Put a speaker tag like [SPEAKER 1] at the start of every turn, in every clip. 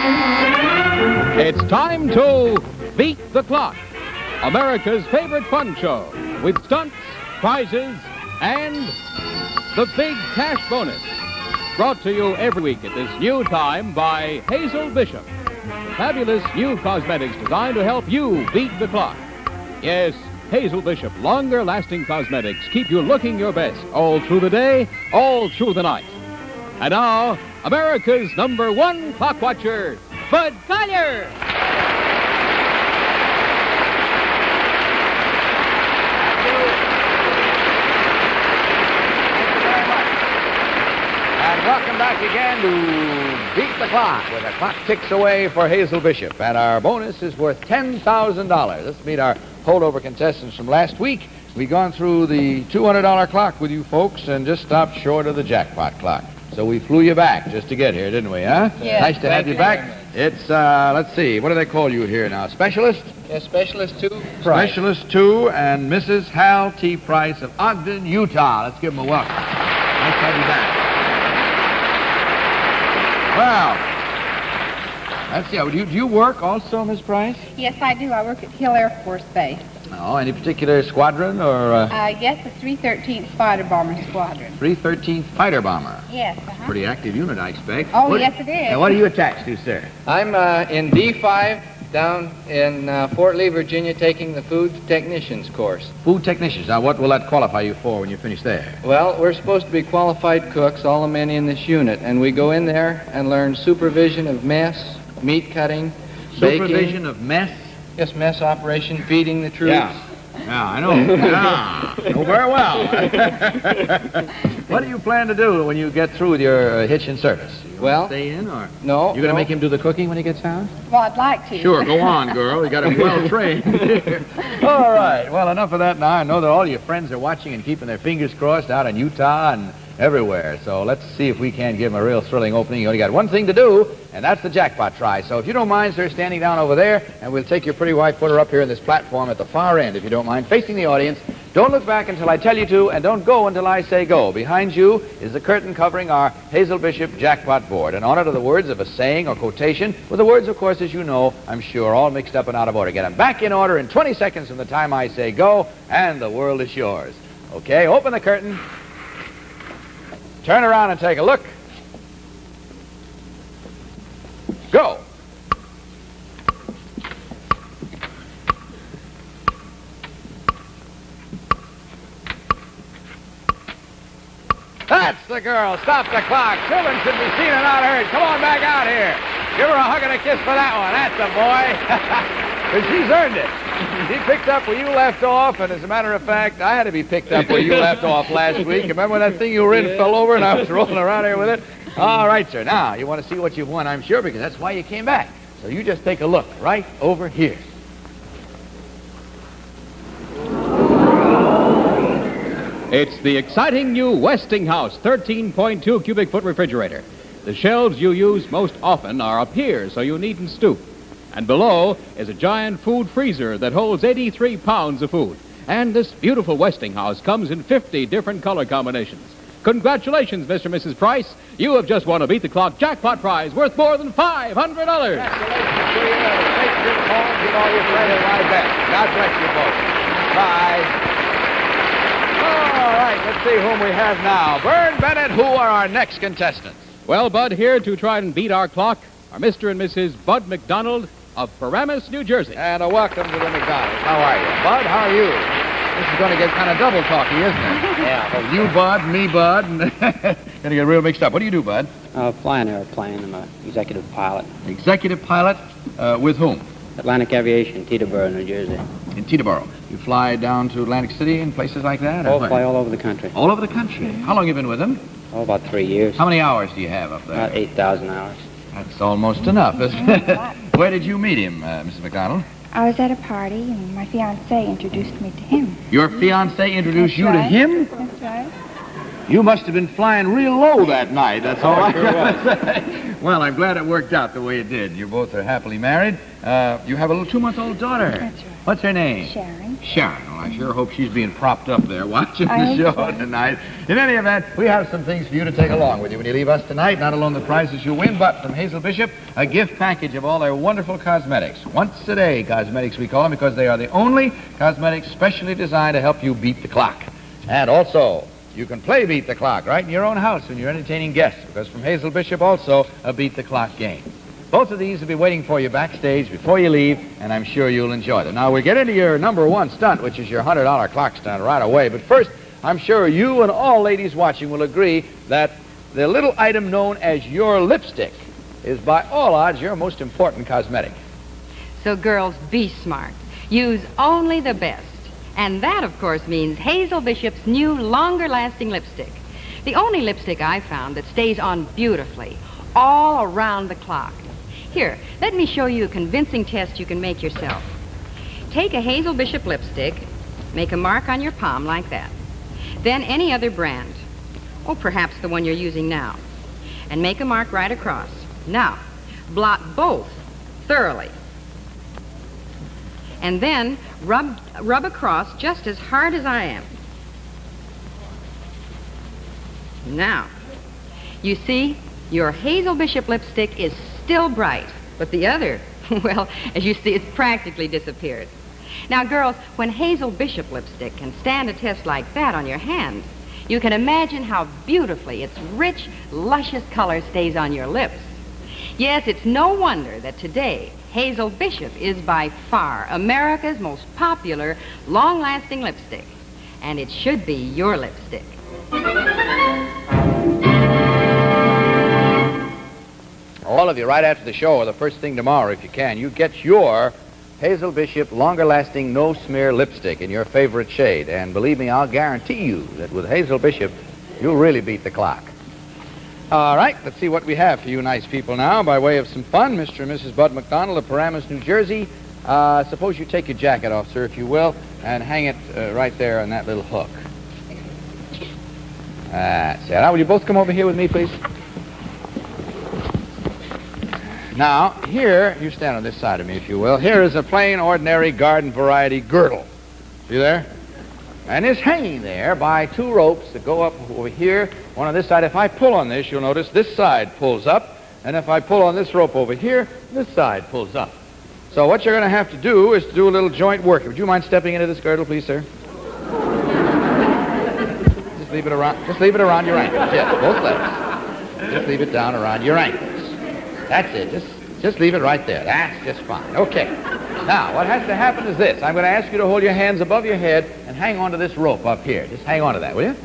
[SPEAKER 1] It's time to Beat the Clock, America's favorite fun show, with stunts, prizes, and the big cash bonus. Brought to you every week at this new time by Hazel Bishop. Fabulous new cosmetics designed to help you beat the clock. Yes, Hazel Bishop longer-lasting cosmetics keep you looking your best all through the day, all through the night. And now, America's #1 clock watcher, Bud Collier.
[SPEAKER 2] Welcome back again to Beat the Clock, where the clock ticks away for Hazel Bishop. And our bonus is worth $10,000. Let's meet our holdover contestants from last week. We've gone through the $200 clock with you folks and just stopped short of the jackpot clock. So we flew you back just to get here, didn't we, huh?
[SPEAKER 3] Yes.
[SPEAKER 2] Nice to have you back. It's, let's see, what do they call you here now? Specialist?
[SPEAKER 3] Yes, Specialist 2, Price.
[SPEAKER 2] Specialist 2 and Mrs. Hal T. Price of Ogden, Utah. Let's give them a welcome. Nice to have you back. Well, let's see. Do you work also, Miss Price?
[SPEAKER 4] Yes, I do. I work at Hill Air Force Base.
[SPEAKER 2] Oh, any particular squadron or?
[SPEAKER 4] Yes, the 313th Fighter Bomber Squadron.
[SPEAKER 2] 313th Fighter Bomber.
[SPEAKER 4] Yes,
[SPEAKER 2] Pretty active unit, I expect.
[SPEAKER 4] Oh, yes, it is.
[SPEAKER 2] And what are you attached to, sir?
[SPEAKER 3] I'm in D5 down in Fort Lee, Virginia, taking the food technicians course.
[SPEAKER 2] Food technicians. Now, what will that qualify you for when you finish there?
[SPEAKER 3] Well, we're supposed to be qualified cooks, all the men in this unit, and we go in there and learn supervision of mess, meat cutting, baking.
[SPEAKER 2] Supervision of mess?
[SPEAKER 3] Yes, mess operation, feeding the troops.
[SPEAKER 2] Yeah, I know. Yeah, know very well. What do you plan to do when you get through with your hitch in service?
[SPEAKER 3] Well,
[SPEAKER 2] stay in, or
[SPEAKER 3] no?
[SPEAKER 2] You're going to make him do the cooking when he gets down?
[SPEAKER 4] Well, I'd like to.
[SPEAKER 2] Sure, go on, girl. You got him well trained. All right. Well, enough of that now. I know that all your friends are watching and keeping their fingers crossed out in Utah and everywhere. So let's see if we can give him a real thrilling opening. You only got one thing to do, and that's the jackpot try. So if you don't mind, sir, standing down over there, and we'll take your pretty white footer up here in this platform at the far end, if you don't mind, facing the audience. Don't look back until I tell you to, and don't go until I say go. Behind you is the curtain covering our Hazel Bishop jackpot board, and on it are the words of a saying or quotation, with the words, of course, as you know, I'm sure, all mixed up and out of order. Get them back in order in 20 seconds from the time I say go, and the world is yours. Okay, open the curtain. Turn around and take a look. Go. That's the girl. Stop the clock. Children should be seen and not heard. Come on back out here. Give her a hug and a kiss for that one. That's the boy. Because she's earned it. She picked up where you left off, and as a matter of fact, I had to be picked up where you left off last week. Remember when that thing you were in fell over and I was rolling around here with it? All right, sir. Now, you want to see what you've won, I'm sure, because that's why you came back. So you just take a look right over here.
[SPEAKER 1] It's the exciting new Westinghouse 13.2 cubic foot refrigerator. The shelves you use most often are up here, so you needn't stoop. And below is a giant food freezer that holds 83 pounds of food. And this beautiful Westinghouse comes in 50 different color combinations. Congratulations, Mr. and Mrs. Price. You have just won a Beat the Clock jackpot prize worth more than $500.
[SPEAKER 2] Congratulations to you. Take your home, give all your credit, my best. God bless you both. Bye. All right, let's see whom we have now. Vern Bennett, who are our next contestants?
[SPEAKER 1] Well, Bud, here to try and beat our clock are Mr. and Mrs. Bud McDonald of Paramus, New Jersey.
[SPEAKER 2] And a welcome to the McDonald's. How are you? Bud, how are you? This is going to get kind of double talky, isn't it?
[SPEAKER 3] Yeah.
[SPEAKER 2] Oh, you, Bud, me, Bud, and going to get real mixed up. What do you do, Bud?
[SPEAKER 5] Fly an airplane. I'm an executive pilot.
[SPEAKER 2] Executive pilot with whom?
[SPEAKER 5] Atlantic Aviation, Teterboro, New Jersey.
[SPEAKER 2] In Teterboro. You fly down to Atlantic City and places like that?
[SPEAKER 5] Oh, fly all over the country.
[SPEAKER 2] All over the country. How long have you been with them?
[SPEAKER 5] Oh, about 3 years.
[SPEAKER 2] How many hours do you have up there?
[SPEAKER 5] About 8,000 hours.
[SPEAKER 2] That's almost enough, isn't it? Where did you meet him, Mrs. McDonald?
[SPEAKER 4] I was at a party, and my fiancé introduced me to him.
[SPEAKER 2] Your fiancé introduced you to
[SPEAKER 4] right.
[SPEAKER 2] him?
[SPEAKER 4] That's right.
[SPEAKER 2] You must have been flying real low that night, that's all I
[SPEAKER 3] sure
[SPEAKER 2] gotta say. Well, I'm glad it worked out the way it did. You both are happily married. You have a little 2-month-old daughter.
[SPEAKER 4] That's right.
[SPEAKER 2] What's her name?
[SPEAKER 4] Sharon.
[SPEAKER 2] Sharon. Well, I sure hope she's being propped up there watching
[SPEAKER 4] I
[SPEAKER 2] the show
[SPEAKER 4] hope so.
[SPEAKER 2] tonight. In any event, we have some things for you to take along with you when you leave us tonight. Not alone the prizes you win, but from Hazel Bishop, a gift package of all their wonderful cosmetics. Once a day cosmetics, we call them, because they are the only cosmetics specially designed to help you beat the clock. And also, you can play Beat the Clock right in your own house when you're entertaining guests, because from Hazel Bishop also, a Beat the Clock game. Both of these will be waiting for you backstage before you leave, and I'm sure you'll enjoy them. Now, we'll get into your number one stunt, which is your $100 clock stunt, right away. But first, I'm sure you and all ladies watching will agree that the little item known as your lipstick is by all odds your most important cosmetic.
[SPEAKER 6] So girls, be smart. Use only the best. And that, of course, means Hazel Bishop's new, longer-lasting lipstick. The only lipstick I found that stays on beautifully, all around the clock. Here, let me show you a convincing test you can make yourself. Take a Hazel Bishop lipstick, make a mark on your palm like that. Then any other brand, or perhaps the one you're using now, and make a mark right across. Now, blot both thoroughly. And then rub across just as hard as I am. Now, you see, your Hazel Bishop lipstick is still bright, but the other, well, as you see, it's practically disappeared. Now, girls, when Hazel Bishop lipstick can stand a test like that on your hands, you can imagine how beautifully its rich, luscious color stays on your lips. Yes, it's no wonder that today, Hazel Bishop is by far America's most popular, long-lasting lipstick. And it should be your lipstick.
[SPEAKER 2] All of you, right after the show or the first thing tomorrow, if you can, you get your Hazel Bishop longer-lasting, no-smear lipstick in your favorite shade. And believe me, I'll guarantee you that with Hazel Bishop, you'll really beat the clock. All right, let's see what we have for you nice people now by way of some fun. Mr. and Mrs. Bud McDonald of Paramus, New Jersey. Suppose you take your jacket off, sir, if you will, and hang it right there on that little hook. That's it. Now, will you both come over here with me, please? Now, here, you stand on this side of me, if you will. Here is a plain, ordinary garden variety girdle. See there? And it's hanging there by 2 ropes that go up over here, one on this side. If I pull on this, you'll notice this side pulls up, and if I pull on this rope over here, this side pulls up. So what you're going to have to do is to do a little joint work. Would you mind stepping into this girdle, please, sir? Just leave it around your ankles. Yes, both legs. Just leave it down around your ankles. That's it. Just leave it right there. That's just fine. Okay. Now, what has to happen is this. I'm going to ask you to hold your hands above your head and hang on to this rope up here. Just hang on to that, will you?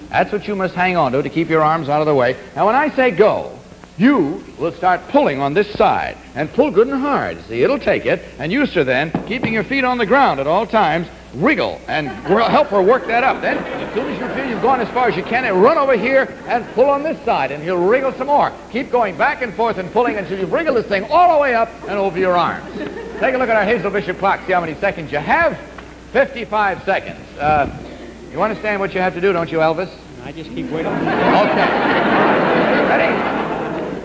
[SPEAKER 2] That's what you must hang on to keep your arms out of the way. Now, when I say go, you will start pulling on this side, and pull good and hard. See, it'll take it, and you, sir, then, keeping your feet on the ground at all times, wriggle and help her work that up. Then, as soon as you feel you've gone as far as you can, run over here and pull on this side, and he'll wriggle some more. Keep going back and forth and pulling until you wriggle this thing all the way up and over your arms. Take a look at our Hazel Bishop clock. See how many seconds you have. 55 seconds. You understand what you have to do, don't you, Elvis?
[SPEAKER 5] I just keep waiting.
[SPEAKER 2] Okay. Ready?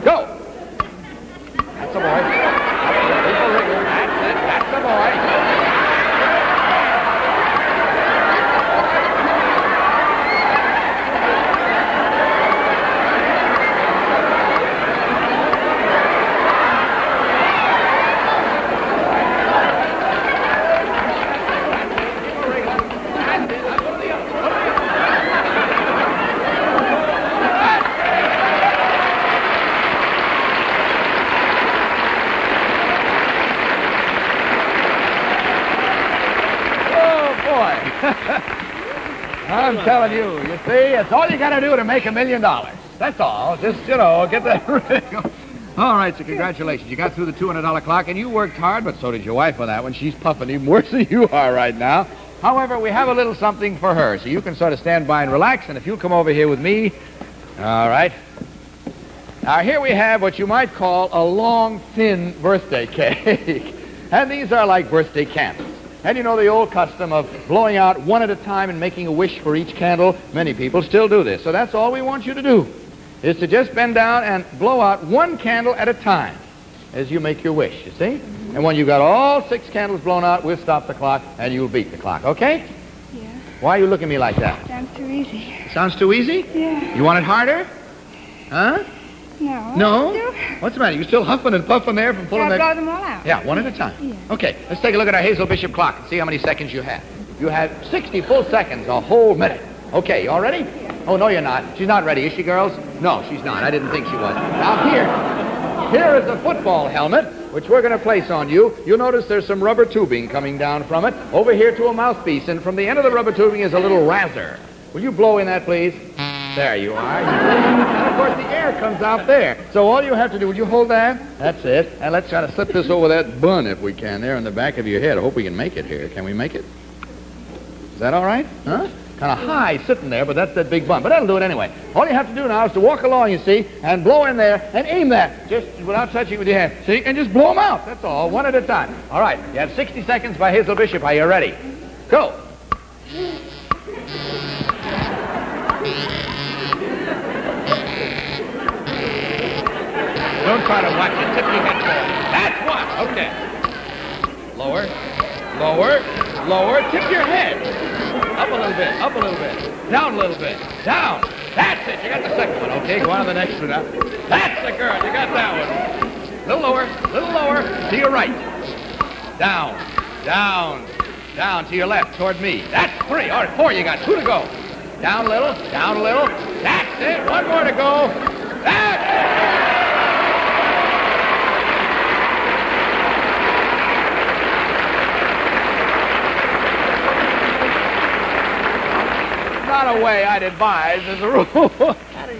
[SPEAKER 2] Go. That's a boy. That's it. That's a boy. I'm telling you, you see, it's all you got to do to make $1 million. That's all. Just, you know, get that wriggle. All right, so congratulations. You got through the $200 clock, and you worked hard, but so did your wife on that one. She's puffing even worse than you are right now. However, we have a little something for her, so you can sort of stand by and relax, and if you'll come over here with me. All right. Now, here we have what you might call a long, thin birthday cake. And these are like birthday candles. And you know the old custom of blowing out one at a time and making a wish for each candle? Many people still do this. So that's all we want you to do. is to just bend down and blow out one candle at a time as you make your wish, you see? And when you've got all 6 candles blown out, we'll stop the clock and you'll beat the clock, okay?
[SPEAKER 4] Yeah.
[SPEAKER 2] Why are you looking at me like that?
[SPEAKER 4] Sounds too easy.
[SPEAKER 2] Sounds too easy?
[SPEAKER 4] Yeah.
[SPEAKER 2] You want it harder? Huh?
[SPEAKER 4] No.
[SPEAKER 2] No? What's the matter? You still huffing and puffing there from pulling
[SPEAKER 4] I'll
[SPEAKER 2] that?
[SPEAKER 4] blow them all out.
[SPEAKER 2] Yeah, one at a time.
[SPEAKER 4] Yeah.
[SPEAKER 2] Okay, let's take a look at our Hazel Bishop clock and see how many seconds you have. You have 60 full seconds, a whole minute. Okay, you all ready?
[SPEAKER 4] Yeah.
[SPEAKER 2] Oh, no, you're not. She's not ready, is she, girls? No, she's not. I didn't think she was. Now, here is a football helmet, which we're going to place on you. You'll notice there's some rubber tubing coming down from it, over here to a mouthpiece, and from the end of the rubber tubing is a little razor. Will you blow in that, please? There you are. And, of course, the air comes out there. So all you have to do, would you hold that? That's it. And let's try to slip this over that bun, if we can, there in the back of your head. I hope we can make it here. Can we make it? Is that all right? Huh? Kind of high sitting there, but that's that big bun. But that'll do it anyway. All you have to do now is to walk along, you see, and blow in there and aim that, just without touching it with your hand. See? And just blow them out. That's all, one at a time. All right. You have 60 seconds by Hazel Bishop. Are you ready? Go. Don't try to watch it. Tip your head forward. That's one. Okay. Lower, lower, lower. Tip your head. Up a little bit, up a little bit. Down a little bit. Down. That's it. You got the second one. Okay, go on to the next one now. That's the girl. You got that one. Little lower, little lower. To your right. Down, down, down to your left toward me. That's 3. All right, 4. You got 2 to go. Down a little, down a little. That's it. 1 more to go. That's it. Not a way I'd advise as a rule,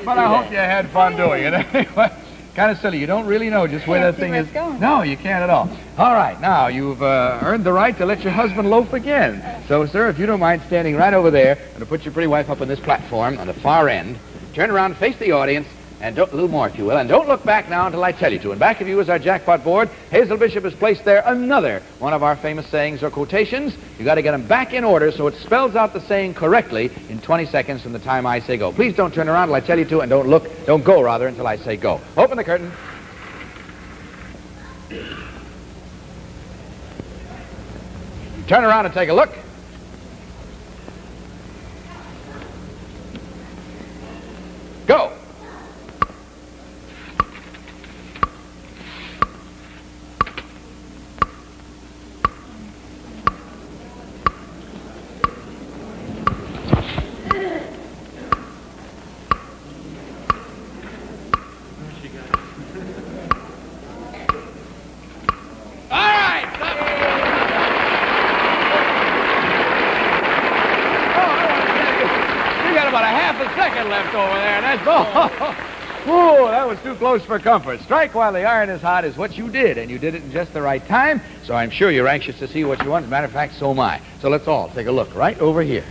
[SPEAKER 2] but I hope you had fun doing it. Anyway, kind of silly. You don't really know just where that thing is. No, you can't at all. All right, now you've earned the right to let your husband loaf again. So, sir, if you don't mind standing right over there, I'm going to put your pretty wife up on this platform on the far end. Turn around, face the audience, and a little more, if you will, and don't look back now until I tell you to. And back of you is our jackpot board. Hazel Bishop has placed there another one of our famous sayings or quotations. You got to get them back in order so it spells out the saying correctly in 20 seconds from the time I say go. Please don't turn around until I tell you to, and don't go rather until I say go. Open the curtain. Turn around and take a look. Go. Left over there, and that's all. Whoa, that was too close for comfort. Strike while the iron is hot is what you did, and you did it in just the right time, so I'm sure you're anxious to see what you want. As a matter of fact, so am I. So let's all take a look right over here.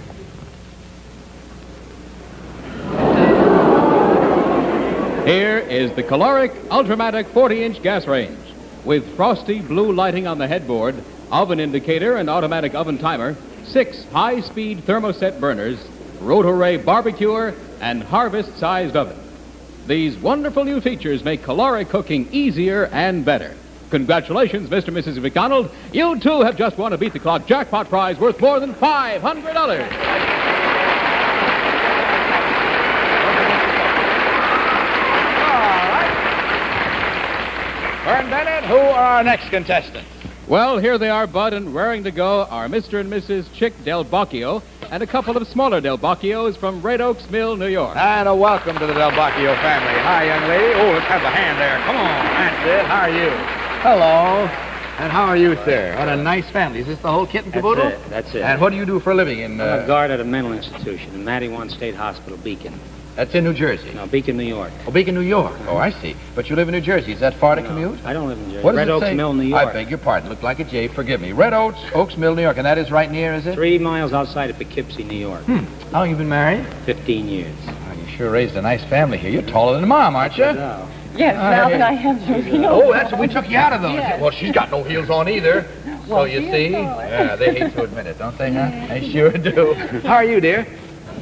[SPEAKER 1] Here is the caloric Ultramatic 40-inch gas range with frosty blue lighting on the headboard, oven indicator and automatic oven timer, 6 high-speed thermoset burners, Rotorray barbecuer, and harvest-sized oven. These wonderful new features make caloric cooking easier and better. Congratulations, Mr. and Mrs. McDonald. You, too, have just won a Beat the Clock jackpot prize worth more than $500.
[SPEAKER 2] Vern Bennett, who are our next contestants?
[SPEAKER 1] Well, here they are, Bud, and raring to go are Mr. and Mrs. Chick Del Bacchio and a couple of smaller Del Bacchios from Red Oaks Mill, New York.
[SPEAKER 2] And a welcome to the Del Bacchio family. Hi, young lady. Oh, let's have the hand there. Come on. That's it. How are you? Hello. And how are you, sir? What a nice family. Is this the whole kit and caboodle?
[SPEAKER 5] That's it.
[SPEAKER 2] And what do you do for a living in...
[SPEAKER 5] I'm a guard at a mental institution, the Matty One State Hospital, Beacon.
[SPEAKER 2] That's in New Jersey?
[SPEAKER 5] No, Beacon, New York.
[SPEAKER 2] Oh, Beacon, New York. Oh, I see. But you live in New Jersey. Is that far to commute?
[SPEAKER 5] I don't live in Jersey.
[SPEAKER 2] What does
[SPEAKER 5] Red
[SPEAKER 2] it
[SPEAKER 5] Oaks
[SPEAKER 2] say?
[SPEAKER 5] Mill, New York.
[SPEAKER 2] I beg your pardon. Looked like a J. Forgive me. Red Oaks Mill, New York. And that is right near, is it?
[SPEAKER 5] 3 miles outside of Poughkeepsie, New York.
[SPEAKER 2] How long you been married?
[SPEAKER 5] 15 years.
[SPEAKER 2] Oh, you sure raised a nice family here. You're taller than Mom, aren't you?
[SPEAKER 5] No.
[SPEAKER 4] Yes, now that I have those heels.
[SPEAKER 2] Oh, that's we took you out of those.
[SPEAKER 4] Yes.
[SPEAKER 2] Well, she's got no heels on either.
[SPEAKER 4] Well,
[SPEAKER 2] So you
[SPEAKER 4] she
[SPEAKER 2] see,
[SPEAKER 4] is taller.
[SPEAKER 2] yeah, they hate to admit it, don't they, huh? They sure do. How are you, dear?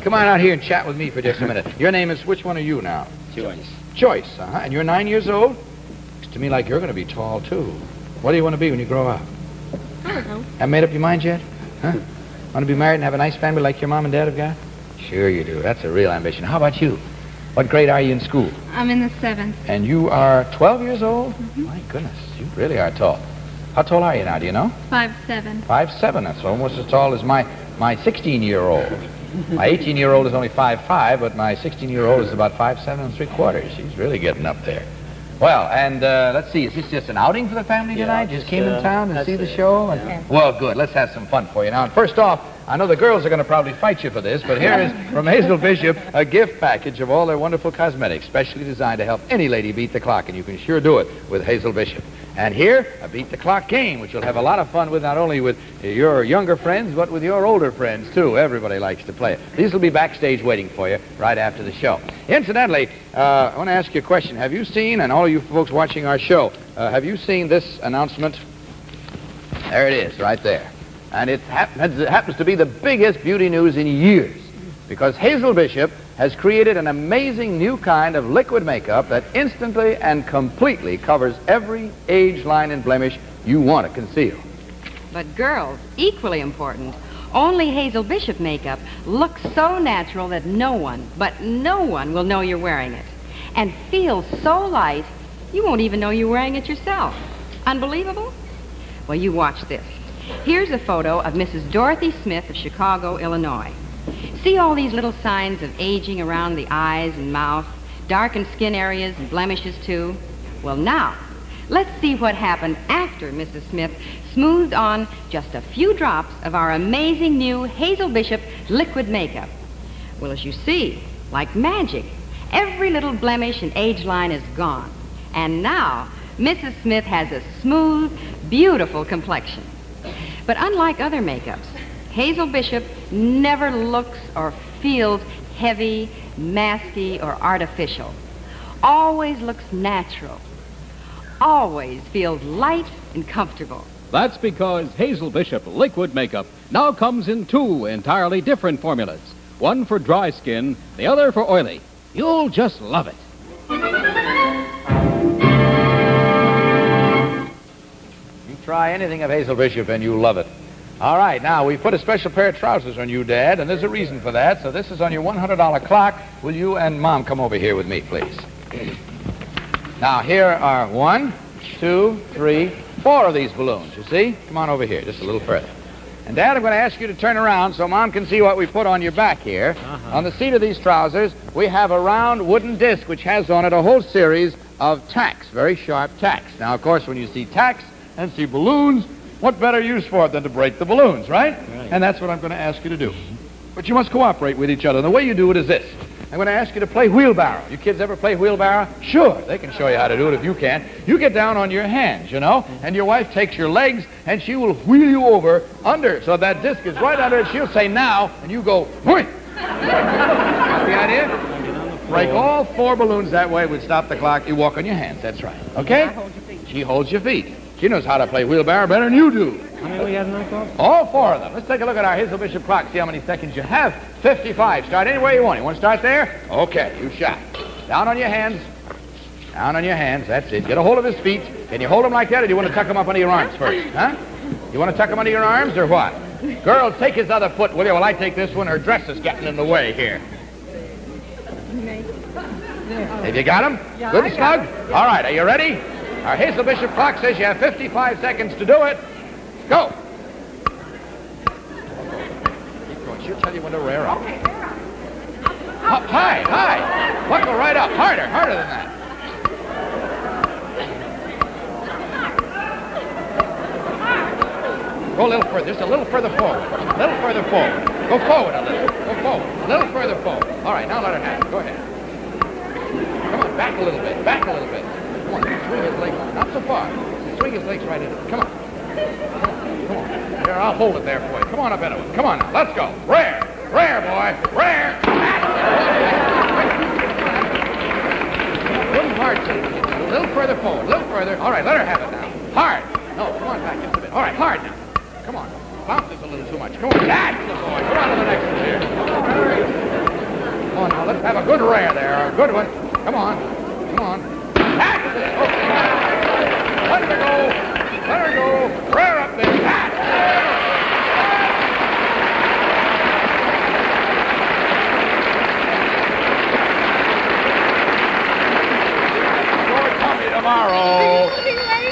[SPEAKER 2] Come on out here and chat with me for just a minute. Your name is, which one are you now?
[SPEAKER 5] Joyce.
[SPEAKER 2] Joyce, and you're 9 years old? Looks to me like you're going to be tall, too. What do you want to be when you grow up?
[SPEAKER 7] I don't know.
[SPEAKER 2] Haven't made up your mind yet? Huh? Want to be married and have a nice family like your mom and dad have got? Sure you do. That's a real ambition. How about you? What grade are you in school?
[SPEAKER 7] I'm in the 7th.
[SPEAKER 2] And you are 12 years old?
[SPEAKER 7] Mm-hmm.
[SPEAKER 2] My goodness, you really are tall. How tall are you now, do you know?
[SPEAKER 7] 5'7".
[SPEAKER 2] 5'7". That's almost as tall as my 16-year-old. My 18-year-old is only 5'5", but my 16-year-old is about 5'7 3/4". She's really getting up there. Well, and let's see, is this just an outing for the family tonight? Just came in town to see the show? Well, good. Let's have some fun for you. Now, and first off, I know the girls are going to probably fight you for this, but here is from Hazel Bishop a gift package of all their wonderful cosmetics, specially designed to help any lady beat the clock, and you can sure do it with Hazel Bishop. And here, a Beat the Clock game, which you'll have a lot of fun with, not only with your younger friends, but with your older friends, too. Everybody likes to play it. These will be backstage waiting for you right after the show. Incidentally, I want to ask you a question. Have you seen, and all of you folks watching our show, have you seen this announcement? There it is, right there. And it happens to be the biggest beauty news in years, because Hazel Bishop has created an amazing new kind of liquid makeup that instantly and completely covers every age line and blemish you want to conceal.
[SPEAKER 6] But girls, equally important, only Hazel Bishop makeup looks so natural that no one, but no one, will know you're wearing it. And feels so light, you won't even know you're wearing it yourself. Unbelievable? Well, you watch this. Here's a photo of Mrs. Dorothy Smith of Chicago, Illinois. See all these little signs of aging around the eyes and mouth, darkened skin areas and blemishes, too? Well, now, let's see what happened after Mrs. Smith smoothed on just a few drops of our amazing new Hazel Bishop liquid makeup. Well, as you see, like magic, every little blemish and age line is gone. And now, Mrs. Smith has a smooth, beautiful complexion. But unlike other makeups, Hazel Bishop never looks or feels heavy, masky, or artificial. Always looks natural. Always feels light and comfortable.
[SPEAKER 1] That's because Hazel Bishop liquid makeup now comes in two entirely different formulas. One for dry skin, the other for oily. You'll just love it.
[SPEAKER 2] You try anything of Hazel Bishop and you'll love it. All right, now, we put a special pair of trousers on you, Dad, and there's a reason for that. So this is on your $100 clock. Will you and Mom come over here with me, please? Now, here are 1, 2, 3, 4 of these balloons, you see? Come on over here, just a little further. And, Dad, I'm going to ask you to turn around so Mom can see what we put on your back here. On the seat of these trousers, we have a round wooden disc which has on it a whole series of tacks, very sharp tacks. Now, of course, when you see tacks and see balloons, what better use for it than to break the balloons, right? And that's what I'm going to ask you to do. But you must cooperate with each other. And the way you do it is this. I'm going to ask you to play wheelbarrow. You kids ever play wheelbarrow? Sure, they can show you how to do it if you can't. You get down on your hands, you know, and your wife takes your legs, and she will wheel you over under, so that disc is right under it. She'll say, now, and you go, whoosh. Got the idea? Break all 4 balloons that way. We'd stop the clock. You walk on your hands. That's right. Okay? She holds your feet. She knows how to play wheelbarrow better than you do.
[SPEAKER 5] How many we have now,
[SPEAKER 2] All 4 of them. Let's take a look at our Hazel Bishop clock, see how many seconds you have. 55. Start anywhere you want. You want to start there? Okay, you shot. Down on your hands. Down on your hands. That's it. Get a hold of his feet. Can you hold them like that, or do you want to tuck them up under your arms first? Huh? You want to tuck them under your arms, or what? Girls, take his other foot, will you? Well, I take this one. Her dress is getting in the way here. Have you got him? Yeah, good and snug? All right, are you ready? Our Hazel Bishop clock says you have 55 seconds to do it. Go. Keep going. She'll tell you when to rear up. Okay, rear up. High, high. Buckle right up. Harder, harder than that. Go a little further. Just a little further forward. A little further forward. Go forward a little. Go forward. A little further forward. All right, now let her have it. Go ahead. Come on, back a little bit. Back a little bit. Come on, swing his legs on. Not so far. Swing his legs right in. Come on. Come on. Here, I'll hold it there for you. Come on up into it. Come on now. Let's go. Rare. Rare, boy. Rare. Wooden hard seat. A little further forward. A little further. All right, let her have it now. Hard. No, come on back just a bit. All right, hard now. Come on. Bounce this a little too much. Come on. That's the boy. Come on to the next one here. Come on now. Let's have a good rare there. A good one. Come on. Come on. Let her go. Let her go. Rear up there. Tomorrow. You hear that?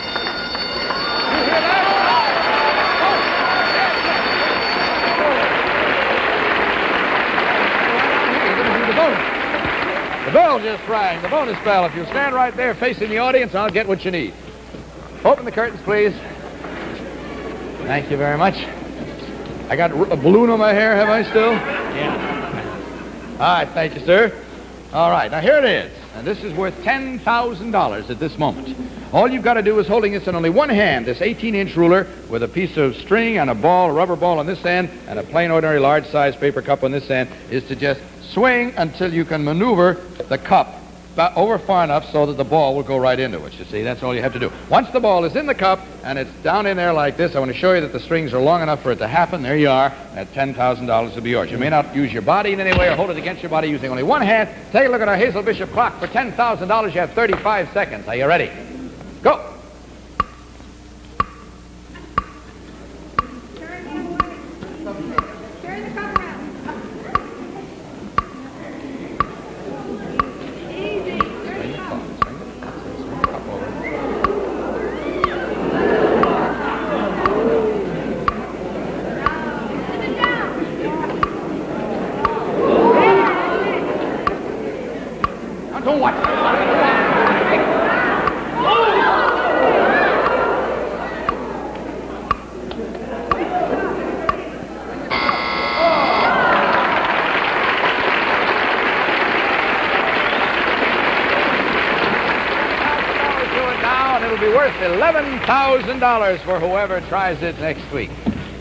[SPEAKER 2] The bell just rang. The bonus bell. If you'll stand right there facing the audience, I'll get what you need. Open the curtains, please. Thank you very much. I got a balloon on my hair, have I still?
[SPEAKER 5] Yeah.
[SPEAKER 2] All right, thank you, sir. All right, now here it is. And this is worth $10,000 at this moment. All you've got to do is holding this in only one hand, this 18-inch ruler with a piece of string and a ball, a rubber ball on this end, and a plain ordinary large-size paper cup on this end, is to just swing until you can maneuver the cup over far enough so that the ball will go right into it. You see, that's all you have to do. Once the ball is in the cup and it's down in there like this, I want to show you that the strings are long enough for it to happen. There you are. That $10,000 will be yours. You may not use your body in any way or hold it against your body using only one hand. Take a look at our Hazel Bishop clock. For $10,000, you have 35 seconds. Are you ready? Go. Don't watch it. It'll be worth $11,000 for whoever tries it next week.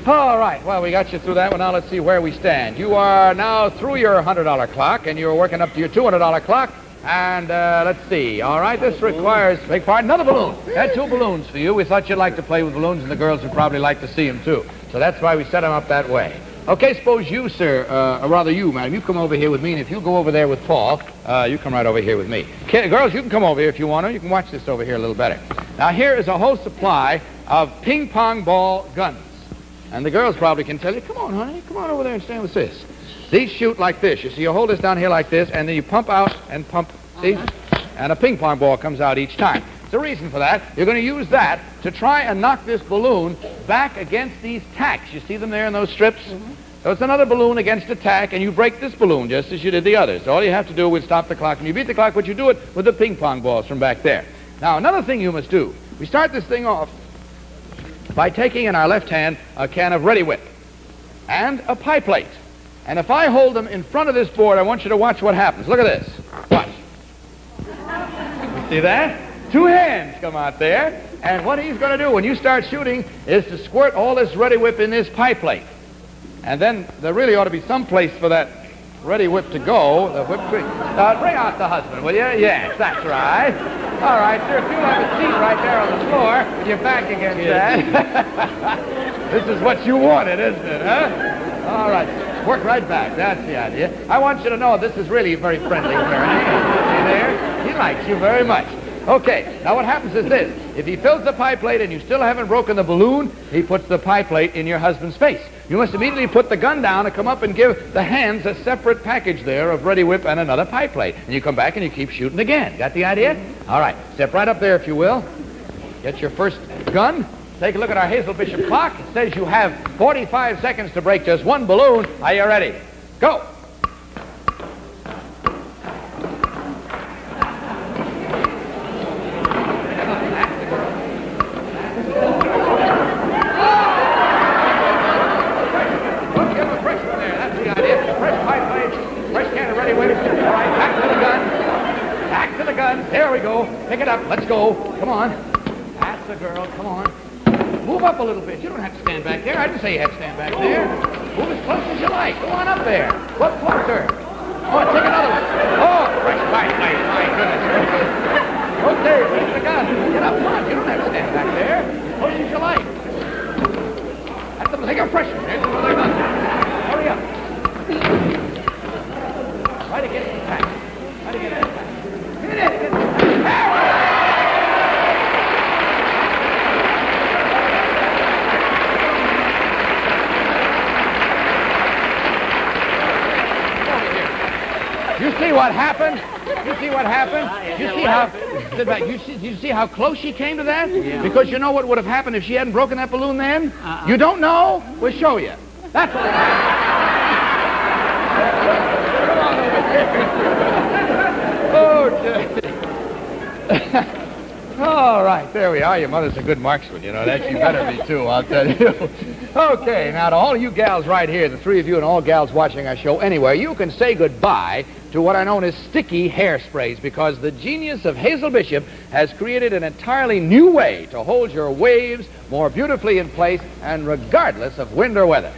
[SPEAKER 2] All right, well, we got you through that one. Now let's see where we stand. You are now through your $100 clock, and you're working up to your $200 clock. And let's see. All right, this requires, beg pardon, another balloon. Had two balloons for you. We thought you'd like to play with balloons, and the girls would probably like to see them, too. So that's why we set them up that way. Okay, suppose you, sir, or rather you, madam, you come over here with me, and if you go over there with Paul, you come right over here with me. Girls, you can come over here if you want to. You can watch this over here a little better. Now, here is a whole supply of ping-pong ball guns. And the girls probably can tell you, come on, honey, come on over there and stand with this. These shoot like this. You see, you hold this down here like this, and then you pump out and pump, see? And a ping-pong ball comes out each time. There's a reason for that. You're going to use that to try and knock this balloon back against these tacks. You see them there in those strips? So it's another balloon against a tack, and you break this balloon just as you did the others. So all you have to do is stop the clock. When you beat the clock, but you do it with the ping-pong balls from back there. Now, another thing you must do. We start this thing off by taking in our left hand a can of Ready Whip and a pie plate. And if I hold them in front of this board, I want you to watch what happens. Look at this. Watch. You see that? Two hands come out there. And what he's going to do when you start shooting is to squirt all this Ready Whip in this pie plate. And then there really ought to be some place for that Ready Whip to go, the whipped cream. Bring out the husband, will you? Yes, that's right. All right, sir, if you'll have a seat right there on the floor with your back against that. This is what you wanted, isn't it, huh? All right, work right back. That's the idea. I want you to know this is really very friendly, Bernie. See there? He likes you very much. Okay, now what happens is this. If he fills the pie plate and you still haven't broken the balloon, he puts the pie plate in your husband's face. You must immediately put the gun down and come up and give the hands a separate package there of Ready Whip and another pie plate. And you come back and you keep shooting again. Got the idea? All right, step right up there if you will. Get your first gun. Take a look at our Hazel Bishop clock. It says you have 45 seconds to break just one balloon. Are you ready? Go! There we go. Pick it up. Let's go. Come on. That's the girl. Come on. Move up a little bit. You don't have to stand back there. I didn't say you had to stand back there. Move as close as you like. Go on up there. Look closer. Oh, take another one. Oh, fresh pipe. My goodness. Okay, raise the gun. Get up front. You don't have to stand back there. As close as you like. That's the take a fresh one. There's another gun. Hurry up. Try to get it back. Try to get it back. see what happened? You see what happened? You see how... You see how close she came to that?
[SPEAKER 5] Yeah.
[SPEAKER 2] Because you know what would have happened if she hadn't broken that balloon then? You don't know? We'll show you. That's what happened. Okay. All right, there we are. Your mother's a good marksman, you know that. She better be, too, I'll tell you. Okay, now to all you gals right here, the three of you and all gals watching our show anywhere, you can say goodbye to what are known as sticky hairsprays, because the genius of Hazel Bishop has created an entirely new way to hold your waves more beautifully in place and regardless of wind or weather.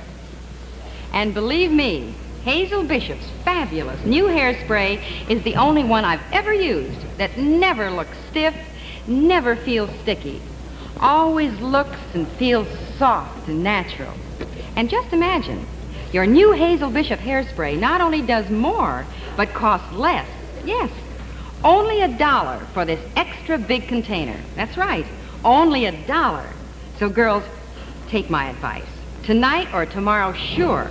[SPEAKER 6] And believe me, Hazel Bishop's fabulous new hairspray is the only one I've ever used that never looks stiff, never feels sticky, always looks and feels soft and natural. And just imagine, your new Hazel Bishop hairspray not only does more, but costs less. Yes, only $1 for this extra big container. That's right, only $1. So girls, take my advice. Tonight or tomorrow, sure,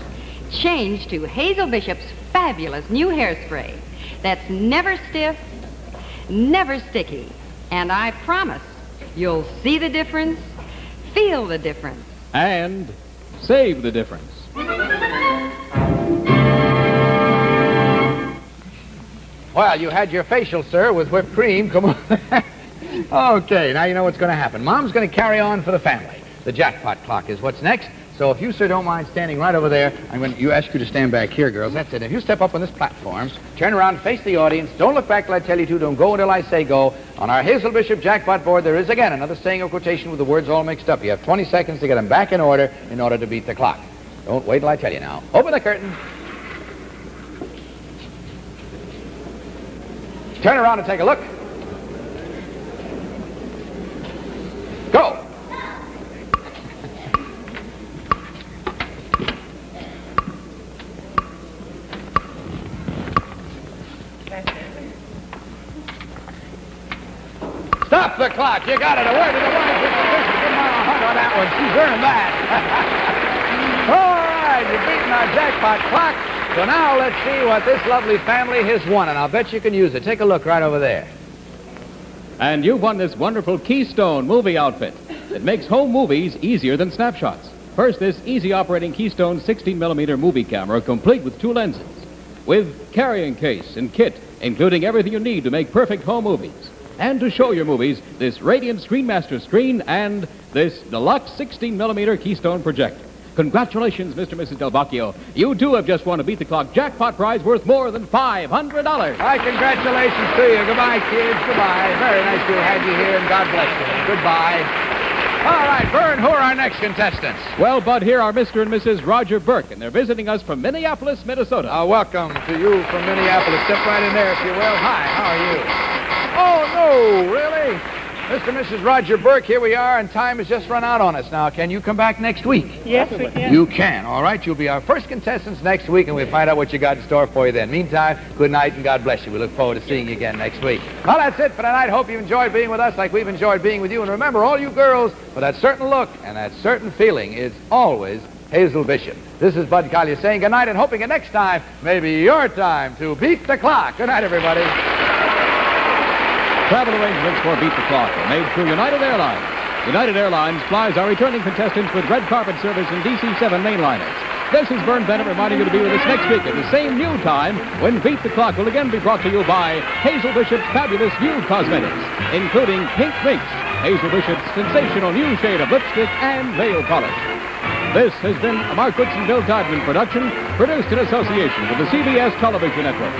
[SPEAKER 6] change to Hazel Bishop's fabulous new hairspray that's never stiff, never sticky. And I promise you'll see the difference, feel the difference,
[SPEAKER 1] and save the difference.
[SPEAKER 2] Well, you had your facial, sir, with whipped cream. Come on. Okay, now you know what's going to happen. Mom's going to carry on for the family. The jackpot clock is what's next. So if you, sir, don't mind standing right over there, I'm going to ask you to stand back here, girls. That's it. If you step up on this platform, turn around, face the audience. Don't look back till I tell you to. Don't go until I say go. On our Hazel Bishop jackpot board, there is, again, another saying or quotation with the words all mixed up. You have 20 seconds to get them back in order to beat the clock. Don't wait till I tell you now. Open the curtain. Turn around and take a look. Go. Stop the clock. You got it. A word to the wise. Good mile hunt on that one. She's earned that. All right, you've beaten our jackpot clock. So now let's see what this lovely family has won, and I'll bet you can use it. Take a look right over there.
[SPEAKER 1] And you've won this wonderful Keystone movie outfit. It makes home movies easier than snapshots. First, this easy-operating Keystone 16mm movie camera, complete with 2 lenses, with carrying case and kit, including everything you need to make perfect home movies. And to show your movies, this Radiant Screenmaster screen and this deluxe 16mm Keystone projector. Congratulations, Mr. and Mrs. Del Bacchio. You, too, have just won a Beat the Clock jackpot prize worth more than $500.
[SPEAKER 2] Hi, congratulations to you. Goodbye, kids. Goodbye. Very nice to have you here, and God bless you. Goodbye. All right, Vern, who are our next contestants?
[SPEAKER 1] Well, Bud, here are Mr. and Mrs. Roger Burke, and they're visiting us from Minneapolis, Minnesota.
[SPEAKER 2] Welcome to you from Minneapolis. Step right in there, if you will. Hi, how are you? Oh, no, really? Mr. and Mrs. Roger Burke, here we are, and time has just run out on us now. Can you come back next week?
[SPEAKER 8] Yes, we can.
[SPEAKER 2] You can, all right. You'll be our first contestants next week, and we'll find out what you got in store for you then. Meantime, good night, and God bless you. We look forward to seeing you again next week. Well, that's it for tonight. Hope you enjoyed being with us like we've enjoyed being with you. And remember, all you girls, for that certain look and that certain feeling, it's always Hazel Bishop. This is Bud Collier saying good night and hoping that next time may be your time to beat the clock. Good night, everybody.
[SPEAKER 1] Travel arrangements for Beat the Clock are made through United Airlines. United Airlines flies our returning contestants with red carpet service in DC-7 mainliners. This is Vern Bennett reminding you to be with us next week at the same new time when Beat the Clock will again be brought to you by Hazel Bishop's fabulous new cosmetics, including Pink Minx, Hazel Bishop's sensational new shade of lipstick, and nail polish. This has been a Mark Goodson, Bill Todman production, produced in association with the CBS Television Network.